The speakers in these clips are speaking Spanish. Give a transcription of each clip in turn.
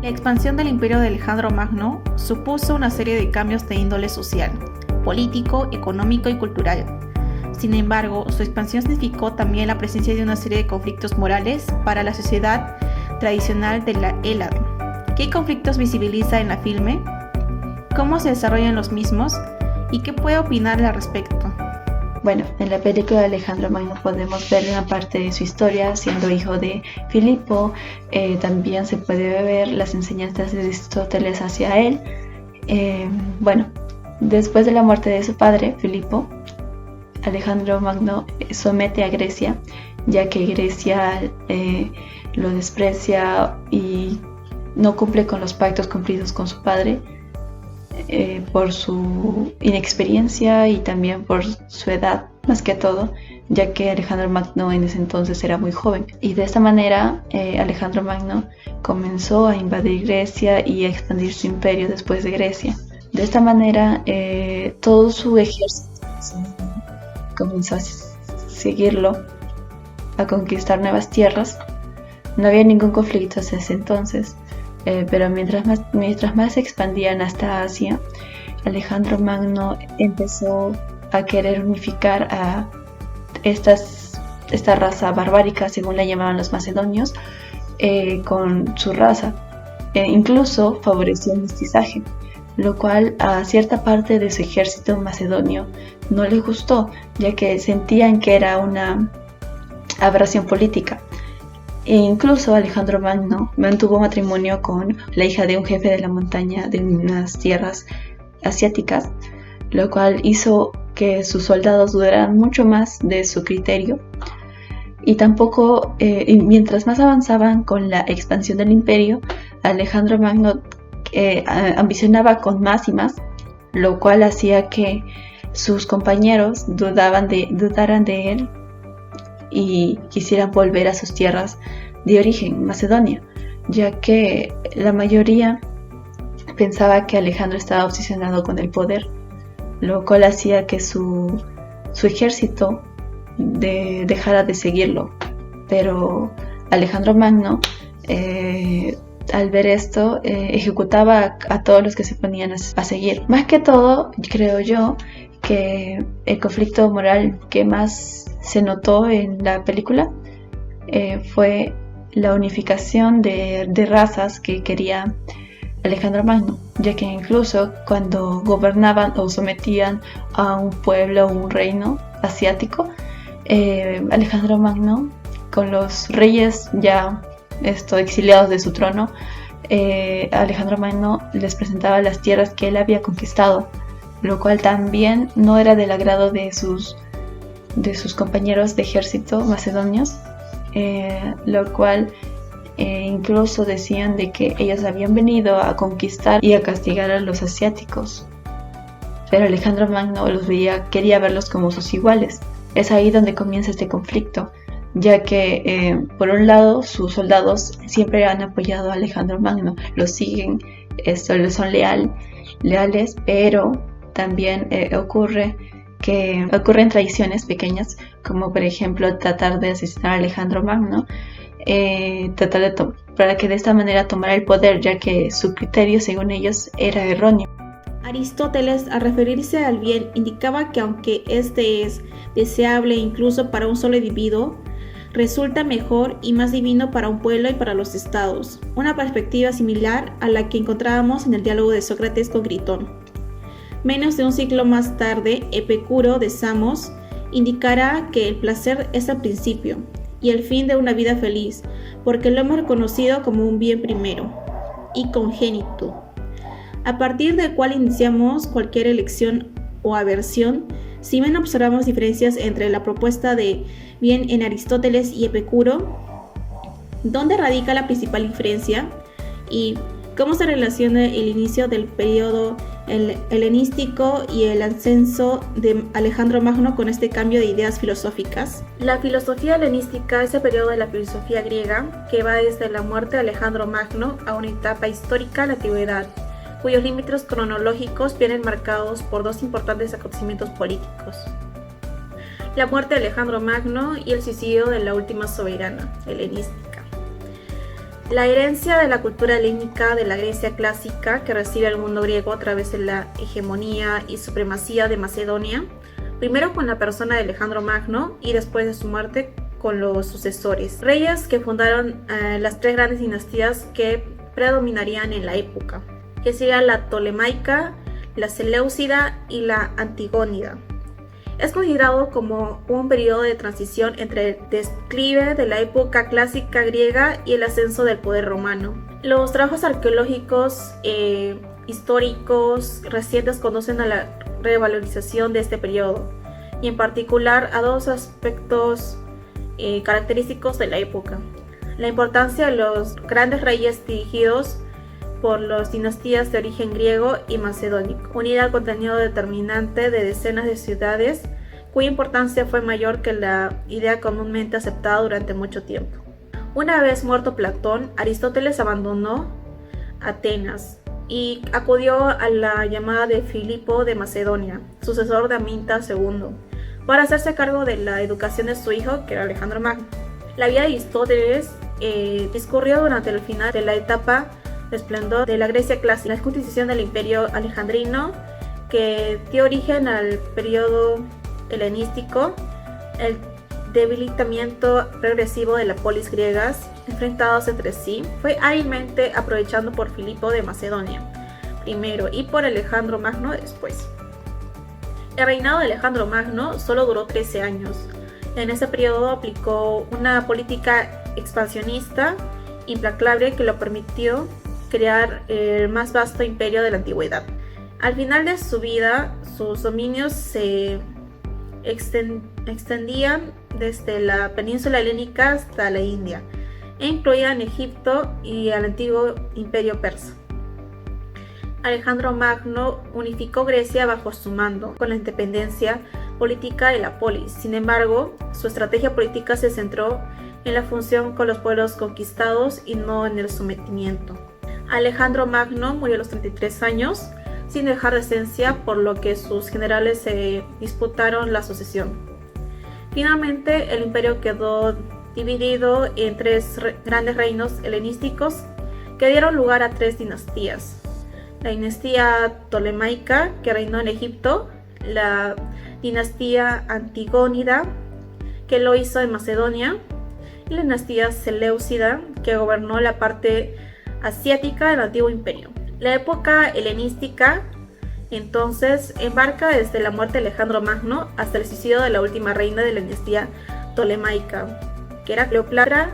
La expansión del imperio de Alejandro Magno supuso una serie de cambios de índole social, político, económico y cultural. Sin embargo, su expansión significó también la presencia de una serie de conflictos morales para la sociedad tradicional de la Hélade. ¿Qué conflictos visibiliza en la filme? ¿Cómo se desarrollan los mismos? ¿Y qué puede opinar al respecto? Bueno, en la película de Alejandro Magno podemos ver una parte de su historia siendo hijo de Filipo. También se puede ver las enseñanzas de Aristóteles hacia él. Después de la muerte de su padre, Filipo, Alejandro Magno somete a Grecia, ya que Grecia lo desprecia y no cumple con los pactos cumplidos con su padre. Por su inexperiencia y también por su edad, más que todo, ya que Alejandro Magno en ese entonces era muy joven. Y de esta manera, Alejandro Magno comenzó a invadir Grecia y a expandir su imperio después de Grecia. De esta manera, todo su ejército comenzó a seguirlo, a conquistar nuevas tierras. No había ningún conflicto hasta ese entonces. Pero mientras más se expandían hasta Asia, Alejandro Magno empezó a querer unificar a esta raza barbárica, según la llamaban los macedonios, con su raza. Incluso favoreció el mestizaje, lo cual a cierta parte de su ejército macedonio no les gustó, ya que sentían que era una aberración política. E incluso Alejandro Magno mantuvo matrimonio con la hija de un jefe de la montaña de unas tierras asiáticas, lo cual hizo que sus soldados duraran mucho más de su criterio. Y tampoco, mientras más avanzaban con la expansión del imperio, Alejandro Magno ambicionaba con más y más, lo cual hacía que sus compañeros dudaran de él y quisieran volver a sus tierras de origen, Macedonia, ya que la mayoría pensaba que Alejandro estaba obsesionado con el poder, lo cual hacía que su ejército dejara de seguirlo. Pero Alejandro Magno, al ver esto, ejecutaba a todos los que se ponían a seguir. Más que todo, creo yo, que el conflicto moral que más se notó en la película fue la unificación de razas que quería Alejandro Magno, ya que incluso cuando gobernaban o sometían a un pueblo o un reino asiático, Alejandro Magno, con los reyes ya exiliados de su trono, Alejandro Magno les presentaba las tierras que él había conquistado, lo cual también no era del agrado de sus compañeros de ejército macedonios, lo cual incluso decían de que ellos habían venido a conquistar y a castigar a los asiáticos. Pero Alejandro Magno quería verlos como sus iguales. Es ahí donde comienza este conflicto, ya que por un lado sus soldados siempre han apoyado a Alejandro Magno, lo siguen, le son leales, pero también ocurren traiciones pequeñas, como por ejemplo tratar de asesinar a Alejandro Magno, para que de esta manera tomara el poder, ya que su criterio, según ellos, era erróneo. Aristóteles, al referirse al bien, indicaba que aunque este es deseable incluso para un solo individuo, resulta mejor y más divino para un pueblo y para los estados, una perspectiva similar a la que encontrábamos en el diálogo de Sócrates con Gritón. Menos de un siglo más tarde, Epicuro de Samos indicará que el placer es el principio y el fin de una vida feliz, porque lo hemos reconocido como un bien primero y congénito, a partir del cual iniciamos cualquier elección o aversión. Si bien observamos diferencias entre la propuesta de bien en Aristóteles y Epicuro, ¿dónde radica la principal diferencia? ¿Y cómo se relaciona el inicio del periodo helenístico y el ascenso de Alejandro Magno con este cambio de ideas filosóficas? La filosofía helenística es el periodo de la filosofía griega que va desde la muerte de Alejandro Magno a una etapa histórica de la antigüedad, cuyos límites cronológicos vienen marcados por dos importantes acontecimientos políticos: la muerte de Alejandro Magno y el suicidio de la última soberana helenística. La herencia de la cultura helénica de la Grecia clásica que recibe el mundo griego a través de la hegemonía y supremacía de Macedonia, primero con la persona de Alejandro Magno y después de su muerte con los sucesores, reyes que fundaron las tres grandes dinastías que predominarían en la época, que serían la Ptolemaica, la Seleucida y la Antigónida. Es considerado como un periodo de transición entre el declive de la época clásica griega y el ascenso del poder romano. Los trabajos arqueológicos históricos recientes conducen a la revalorización de este periodo, y en particular a dos aspectos característicos de la época: la importancia de los grandes reyes dirigidos por las dinastías de origen griego y macedónico, unida al contenido determinante de decenas de ciudades cuya importancia fue mayor que la idea comúnmente aceptada durante mucho tiempo. Una vez muerto Platón, Aristóteles abandonó Atenas y acudió a la llamada de Filipo de Macedonia, sucesor de Aminta II, para hacerse cargo de la educación de su hijo, que era Alejandro Magno. La vida de Aristóteles discurrió durante el final de la etapa de esplendor de la Grecia clásica, la constitución del Imperio Alejandrino, que dio origen al periodo helenístico, el debilitamiento progresivo de las polis griegas enfrentados entre sí, fue hábilmente aprovechado por Filipo de Macedonia primero y por Alejandro Magno después. El reinado de Alejandro Magno solo duró 13 años. En ese periodo aplicó una política expansionista implacable que lo permitió crear el más vasto imperio de la antigüedad. Al final de su vida, sus dominios se extendían desde la península helénica hasta la India, e incluían Egipto y el antiguo imperio persa. Alejandro Magno unificó Grecia bajo su mando, con la independencia política de la polis. Sin embargo, su estrategia política se centró en la función con los pueblos conquistados y no en el sometimiento. Alejandro Magno murió a los 33 años, sin dejar descendencia, por lo que sus generales se disputaron la sucesión. Finalmente, el imperio quedó dividido en tres grandes reinos helenísticos que dieron lugar a tres dinastías: la dinastía Ptolemaica, que reinó en Egipto; la dinastía Antigónida, que lo hizo en Macedonia; y la dinastía Seleucida, que gobernó la parte asiática del antiguo imperio. La época helenística entonces embarca desde la muerte de Alejandro Magno hasta el suicidio de la última reina de la dinastía Ptolemaica, que era Cleopatra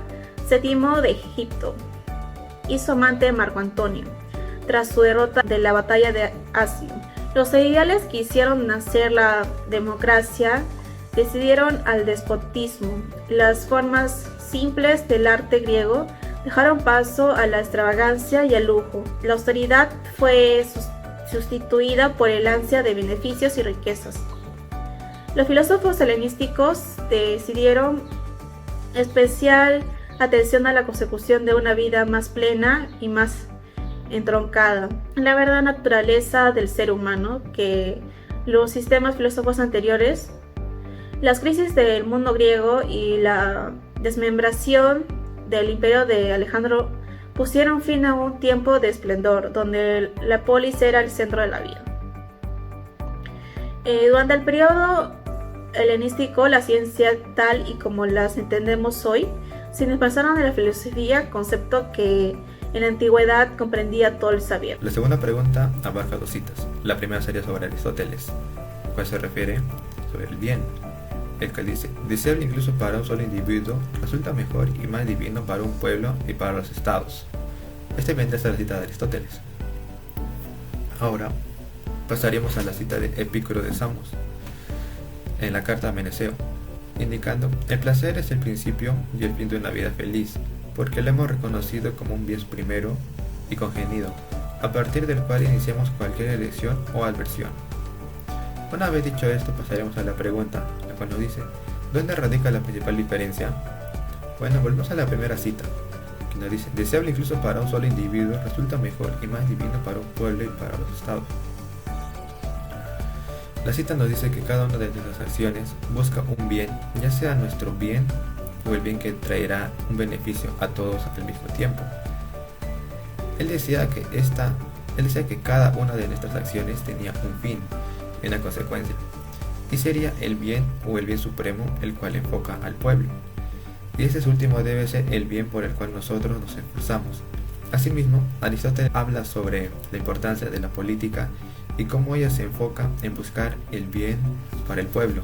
VII de Egipto, y su amante Marco Antonio, tras su derrota de la batalla de Asio. Los ideales que hicieron nacer la democracia decidieron al despotismo. Las formas simples del arte griego dejaron paso a la extravagancia y al lujo. La austeridad fue sustituida por el ansia de beneficios y riquezas. Los filósofos helenísticos decidieron especial atención a la consecución de una vida más plena y más entroncada en la verdadera naturaleza del ser humano que los sistemas filosóficos anteriores. Las crisis del mundo griego y la desmembración del imperio de Alejandro pusieron fin a un tiempo de esplendor, donde la polis era el centro de la vida. Durante el periodo helenístico, la ciencia tal y como las entendemos hoy se desplazaron de la filosofía, concepto que en la antigüedad comprendía todo el saber. La segunda pregunta abarca dos citas. La primera sería sobre Aristóteles, cual se refiere sobre el bien, el que dice: deseable incluso para un solo individuo resulta mejor y más divino para un pueblo y para los estados. Esta es la cita de Aristóteles. Ahora pasaríamos a la cita de Epicuro de Samos en la carta a Meneceo, indicando: el placer es el principio y el fin de una vida feliz, porque lo hemos reconocido como un bien primero y congenido, a partir del cual iniciamos cualquier elección o adversión. Una vez dicho esto, pasaremos a la pregunta, la cual nos dice: ¿dónde radica la principal diferencia? Bueno, volvemos a la primera cita, que nos dice: deseable incluso para un solo individuo resulta mejor y más divino para un pueblo y para los estados. La cita nos dice que cada una de nuestras acciones busca un bien, ya sea nuestro bien o el bien que traerá un beneficio a todos al mismo tiempo. Él decía que cada una de nuestras acciones tenía un fin y una consecuencia, y sería el bien o el bien supremo el cual enfoca al pueblo, y ese último debe ser el bien por el cual nosotros nos esforzamos. Asimismo, Aristóteles habla sobre la importancia de la política y cómo ella se enfoca en buscar el bien para el pueblo,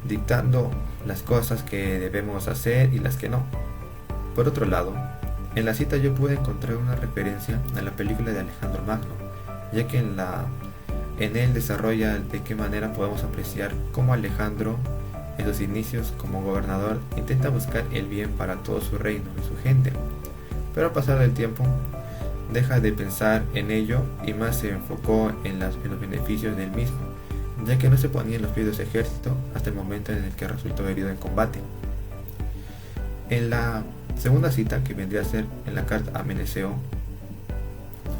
dictando las cosas que debemos hacer y las que no. Por otro lado, en la cita yo pude encontrar una referencia a la película de Alejandro Magno, ya que en él desarrolla de qué manera podemos apreciar cómo Alejandro, en sus inicios como gobernador, intenta buscar el bien para todo su reino y su gente, pero al pasar del tiempo deja de pensar en ello y más se enfocó en los beneficios del mismo, ya que no se ponía en los pies de su ejército hasta el momento en el que resultó herido en combate. En la segunda cita, que vendría a ser en la carta a Meneceo,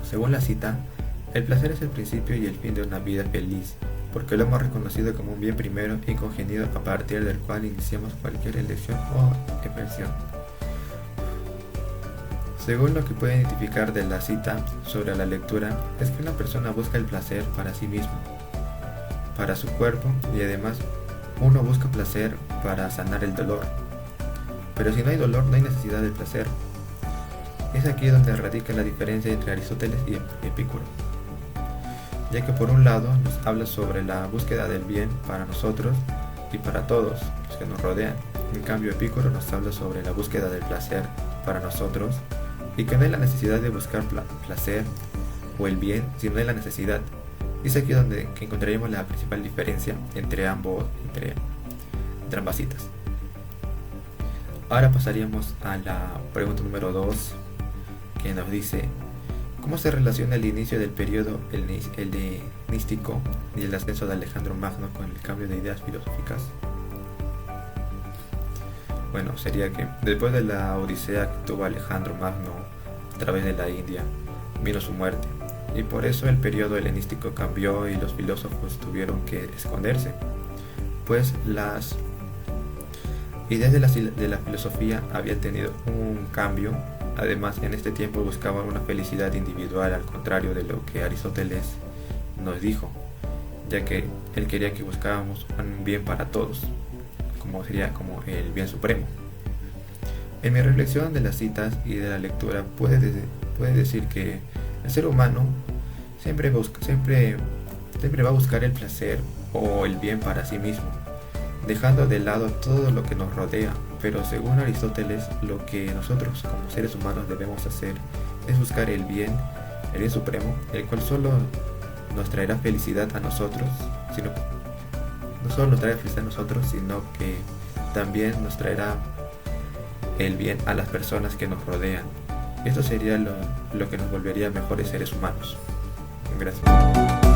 según la cita, el placer es el principio y el fin de una vida feliz, porque lo hemos reconocido como un bien primero y congenido a partir del cual iniciamos cualquier elección o elección. Según lo que puede identificar de la cita sobre la lectura, es que una persona busca el placer para sí mismo, para su cuerpo, y además uno busca placer para sanar el dolor. Pero si no hay dolor, no hay necesidad del placer. Es aquí donde radica la diferencia entre Aristóteles y Epicuro, ya que por un lado nos habla sobre la búsqueda del bien para nosotros y para todos los que nos rodean. En cambio, Epicuro nos habla sobre la búsqueda del placer para nosotros y que no hay la necesidad de buscar placer o el bien, si no hay la necesidad. Y es aquí donde encontraríamos la principal diferencia entre ambas citas. Ahora pasaríamos a la pregunta número 2, que nos dice: ¿cómo se relaciona el inicio del periodo helenístico y el ascenso de Alejandro Magno con el cambio de ideas filosóficas? Bueno, sería que después de la odisea que tuvo Alejandro Magno a través de la India, vino su muerte, y por eso el periodo helenístico cambió y los filósofos tuvieron que esconderse, pues las ideas de la filosofía habían tenido un cambio. Además, en este tiempo buscaban una felicidad individual, al contrario de lo que Aristóteles nos dijo, ya que él quería que buscáramos un bien para todos, como sería como el bien supremo. En mi reflexión de las citas y de la lectura puede decir que el ser humano siempre va a buscar el placer o el bien para sí mismo, dejando de lado todo lo que nos rodea. Pero según Aristóteles, lo que nosotros como seres humanos debemos hacer es buscar el bien supremo, el cual solo nos traerá felicidad a nosotros, no solo nos traerá felicidad a nosotros, sino que también nos traerá el bien a las personas que nos rodean. Esto sería lo que nos volvería mejores seres humanos. Gracias.